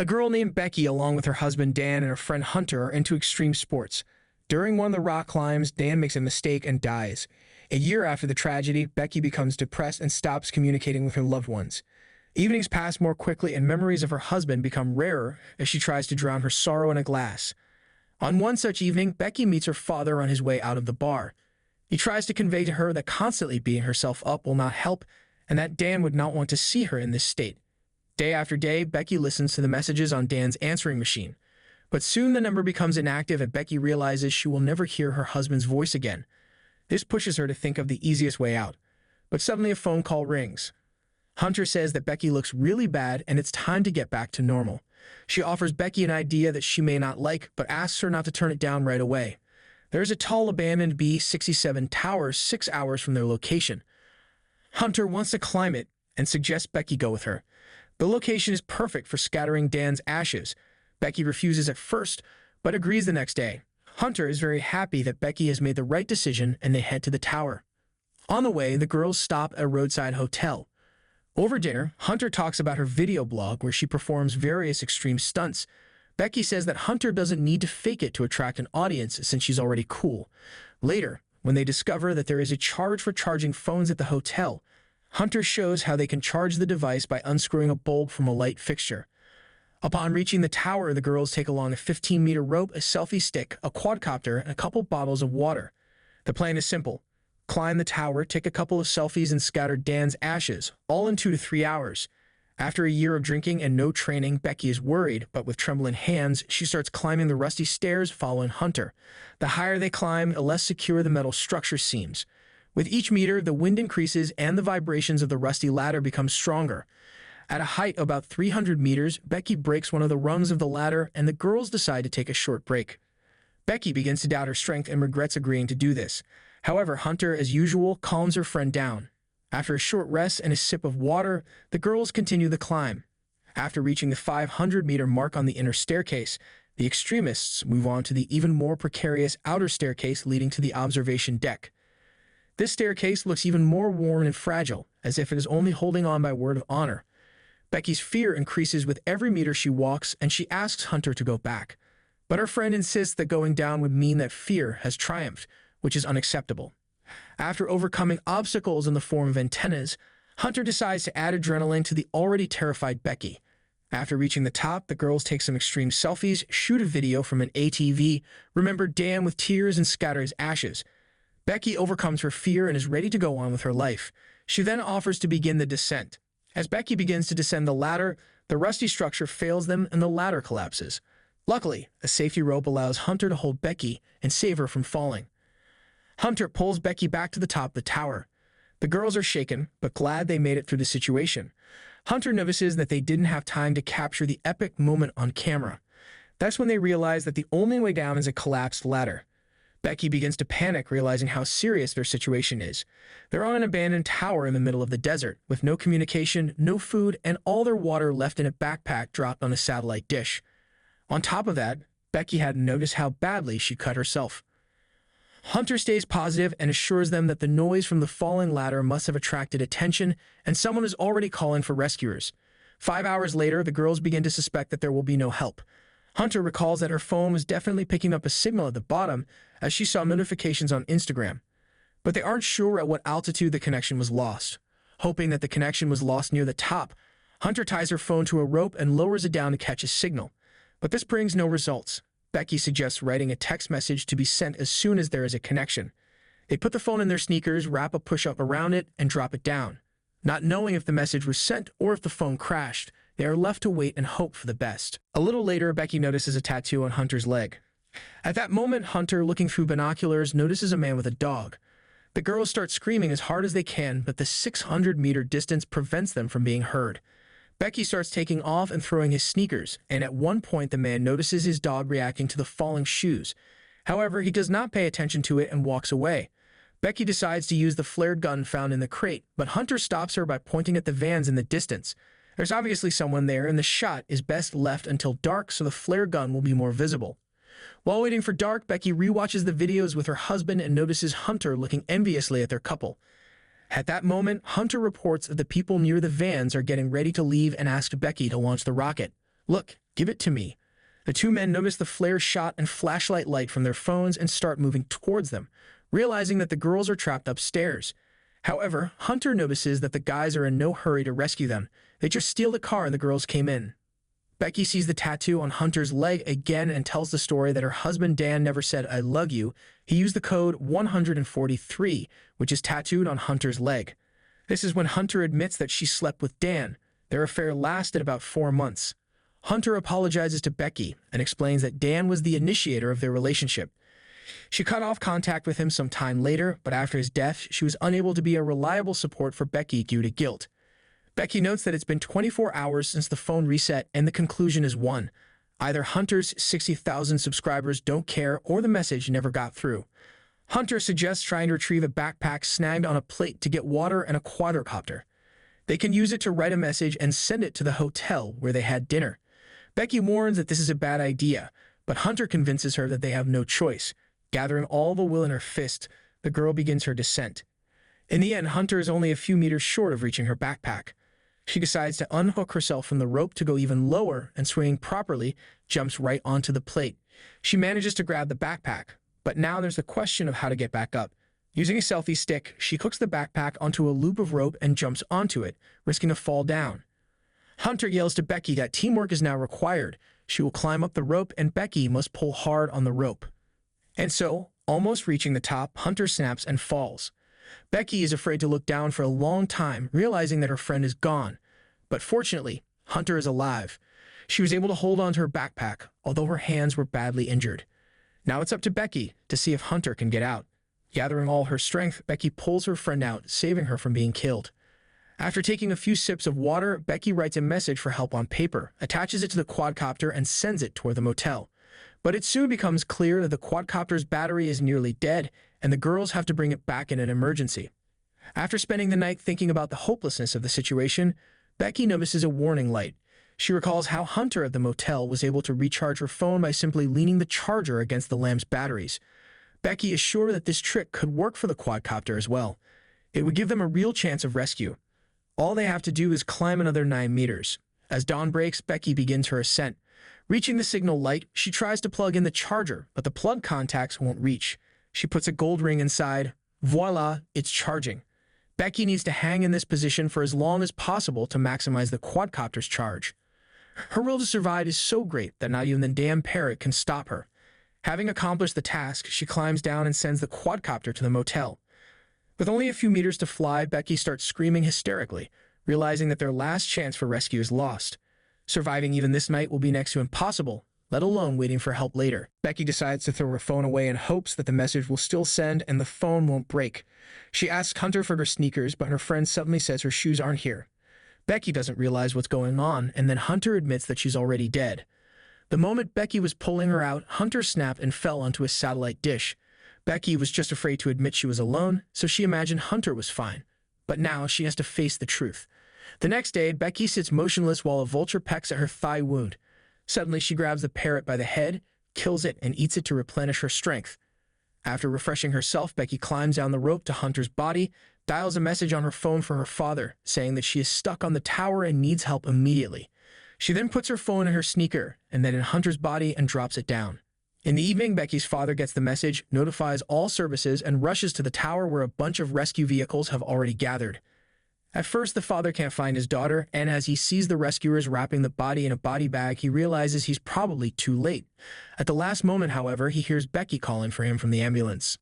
A girl named Becky, along with her husband Dan and her friend Hunter, are into extreme sports. During one of the rock climbs, Dan makes a mistake and dies. A year after the tragedy, Becky becomes depressed and stops communicating with her loved ones. Evenings pass more quickly and memories of her husband become rarer as she tries to drown her sorrow in a glass. On one such evening, Becky meets her father on his way out of the bar. He tries to convey to her that constantly beating herself up will not help and that Dan would not want to see her in this state. Day after day, Becky listens to the messages on Dan's answering machine. But soon the number becomes inactive and Becky realizes she will never hear her husband's voice again. This pushes her to think of the easiest way out. But suddenly a phone call rings. Hunter says that Becky looks really bad and it's time to get back to normal. She offers Becky an idea that she may not like, but asks her not to turn it down right away. There is a tall abandoned B-67 tower 6 hours from their location. Hunter wants to climb it and suggests Becky go with her. The location is perfect for scattering Dan's ashes. Becky refuses at first, but agrees the next day. Hunter is very happy that Becky has made the right decision and they head to the tower. On the way, the girls stop at a roadside hotel. Over dinner, Hunter talks about her video blog where she performs various extreme stunts. Becky says that Hunter doesn't need to fake it to attract an audience since she's already cool. Later, when they discover that there is a charge for charging phones at the hotel, Hunter shows how they can charge the device by unscrewing a bulb from a light fixture. Upon reaching the tower, the girls take along a 15-meter rope, a selfie stick, a quadcopter, and a couple bottles of water. The plan is simple. Climb the tower, take a couple of selfies, and scatter Dan's ashes, all in 2 to 3 hours. After a year of drinking and no training, Becky is worried, but with trembling hands, she starts climbing the rusty stairs following Hunter. The higher they climb, the less secure the metal structure seems. With each meter, the wind increases and the vibrations of the rusty ladder become stronger. At a height of about 300 meters, Becky breaks one of the rungs of the ladder and the girls decide to take a short break. Becky begins to doubt her strength and regrets agreeing to do this. However, Hunter, as usual, calms her friend down. After a short rest and a sip of water, the girls continue the climb. After reaching the 500-meter mark on the inner staircase, the extremists move on to the even more precarious outer staircase leading to the observation deck. This staircase looks even more worn and fragile, as if it is only holding on by word of honor. Becky's fear increases with every meter she walks, and she asks Hunter to go back. But her friend insists that going down would mean that fear has triumphed, which is unacceptable. After overcoming obstacles in the form of antennas, Hunter decides to add adrenaline to the already terrified Becky. After reaching the top, the girls take some extreme selfies, shoot a video from an ATV, remember Dan with tears, and scatter his ashes. Becky overcomes her fear and is ready to go on with her life. She then offers to begin the descent. As Becky begins to descend the ladder, the rusty structure fails them and the ladder collapses. Luckily, a safety rope allows Hunter to hold Becky and save her from falling. Hunter pulls Becky back to the top of the tower. The girls are shaken, but glad they made it through the situation. Hunter notices that they didn't have time to capture the epic moment on camera. That's when they realize that the only way down is a collapsed ladder. Becky begins to panic, realizing how serious their situation is. They're on an abandoned tower in the middle of the desert, with no communication, no food, and all their water left in a backpack dropped on a satellite dish. On top of that, Becky hadn't noticed how badly she cut herself. Hunter stays positive and assures them that the noise from the falling ladder must have attracted attention and someone is already calling for rescuers. 5 hours later, the girls begin to suspect that there will be no help. Hunter recalls that her phone was definitely picking up a signal at the bottom as she saw notifications on Instagram. But they aren't sure at what altitude the connection was lost. Hoping that the connection was lost near the top, Hunter ties her phone to a rope and lowers it down to catch a signal. But this brings no results. Becky suggests writing a text message to be sent as soon as there is a connection. They put the phone in their sneakers, wrap a push-up around it, and drop it down. Not knowing if the message was sent or if the phone crashed, they are left to wait and hope for the best. A little later, Becky notices a tattoo on Hunter's leg. At that moment, Hunter, looking through binoculars, notices a man with a dog. The girls start screaming as hard as they can, but the 600-meter distance prevents them from being heard. Becky starts taking off and throwing his sneakers, and at one point the man notices his dog reacting to the falling shoes. However, he does not pay attention to it and walks away. Becky decides to use the flared gun found in the crate, but Hunter stops her by pointing at the vans in the distance. There's obviously someone there, and the shot is best left until dark so the flare gun will be more visible. While waiting for dark, Becky rewatches the videos with her husband and notices Hunter looking enviously at their couple. At that moment, Hunter reports that the people near the vans are getting ready to leave and asks Becky to launch the rocket. Look, give it to me. The two men notice the flare shot and flashlight light from their phones and start moving towards them, realizing that the girls are trapped upstairs. However, Hunter notices that the guys are in no hurry to rescue them. They just steal the car and the girls came in. Becky sees the tattoo on Hunter's leg again and tells the story that her husband Dan never said "I love you." He used the code 143, which is tattooed on Hunter's leg. This is when Hunter admits that she slept with Dan. Their affair lasted about 4 months. Hunter apologizes to Becky and explains that Dan was the initiator of their relationship. She cut off contact with him some time later, but after his death, she was unable to be a reliable support for Becky due to guilt. Becky notes that it's been 24 hours since the phone reset, and the conclusion is one. Either Hunter's 60,000 subscribers don't care or the message never got through. Hunter suggests trying to retrieve a backpack snagged on a plate to get water and a quadricopter. They can use it to write a message and send it to the hotel where they had dinner. Becky warns that this is a bad idea, but Hunter convinces her that they have no choice. Gathering all the will in her fist, the girl begins her descent. In the end, Hunter is only a few meters short of reaching her backpack. She decides to unhook herself from the rope to go even lower and, swinging properly, jumps right onto the plate. She manages to grab the backpack, but now there's the question of how to get back up. Using a selfie stick, she hooks the backpack onto a loop of rope and jumps onto it, risking a fall down. Hunter yells to Becky that teamwork is now required. She will climb up the rope and Becky must pull hard on the rope. And so, almost reaching the top, Hunter snaps and falls. Becky is afraid to look down for a long time, realizing that her friend is gone. But fortunately, Hunter is alive. She was able to hold on to her backpack, although her hands were badly injured. Now it's up to Becky to see if Hunter can get out. Gathering all her strength, Becky pulls her friend out, saving her from being killed. After taking a few sips of water, Becky writes a message for help on paper, attaches it to the quadcopter, and sends it toward the motel. But it soon becomes clear that the quadcopter's battery is nearly dead, and the girls have to bring it back in an emergency. After spending the night thinking about the hopelessness of the situation, Becky notices a warning light. She recalls how Hunter at the motel was able to recharge her phone by simply leaning the charger against the lamp's batteries. Becky is sure that this trick could work for the quadcopter as well. It would give them a real chance of rescue. All they have to do is climb another 9 meters. As dawn breaks, Becky begins her ascent. Reaching the signal light, she tries to plug in the charger, but the plug contacts won't reach. She puts a gold ring inside. Voila, it's charging. Becky needs to hang in this position for as long as possible to maximize the quadcopter's charge. Her will to survive is so great that not even the damn parrot can stop her. Having accomplished the task, she climbs down and sends the quadcopter to the motel. With only a few meters to fly, Becky starts screaming hysterically, realizing that their last chance for rescue is lost. Surviving even this night will be next to impossible, let alone waiting for help later. Becky decides to throw her phone away in hopes that the message will still send and the phone won't break. She asks Hunter for her sneakers, but her friend suddenly says her shoes aren't here. Becky doesn't realize what's going on, and then Hunter admits that she's already dead. The moment Becky was pulling her out, Hunter snapped and fell onto a satellite dish. Becky was just afraid to admit she was alone, so she imagined Hunter was fine. But now she has to face the truth. The next day, Becky sits motionless while a vulture pecks at her thigh wound. Suddenly, she grabs the parrot by the head, kills it, and eats it to replenish her strength. After refreshing herself, Becky climbs down the rope to Hunter's body, dials a message on her phone for her father, saying that she is stuck on the tower and needs help immediately. She then puts her phone in her sneaker, and then in Hunter's body and drops it down. In the evening, Becky's father gets the message, notifies all services, and rushes to the tower where a bunch of rescue vehicles have already gathered. At first, the father can't find his daughter, and as he sees the rescuers wrapping the body in a body bag, he realizes he's probably too late. At the last moment, however, he hears Becky calling for him from the ambulance.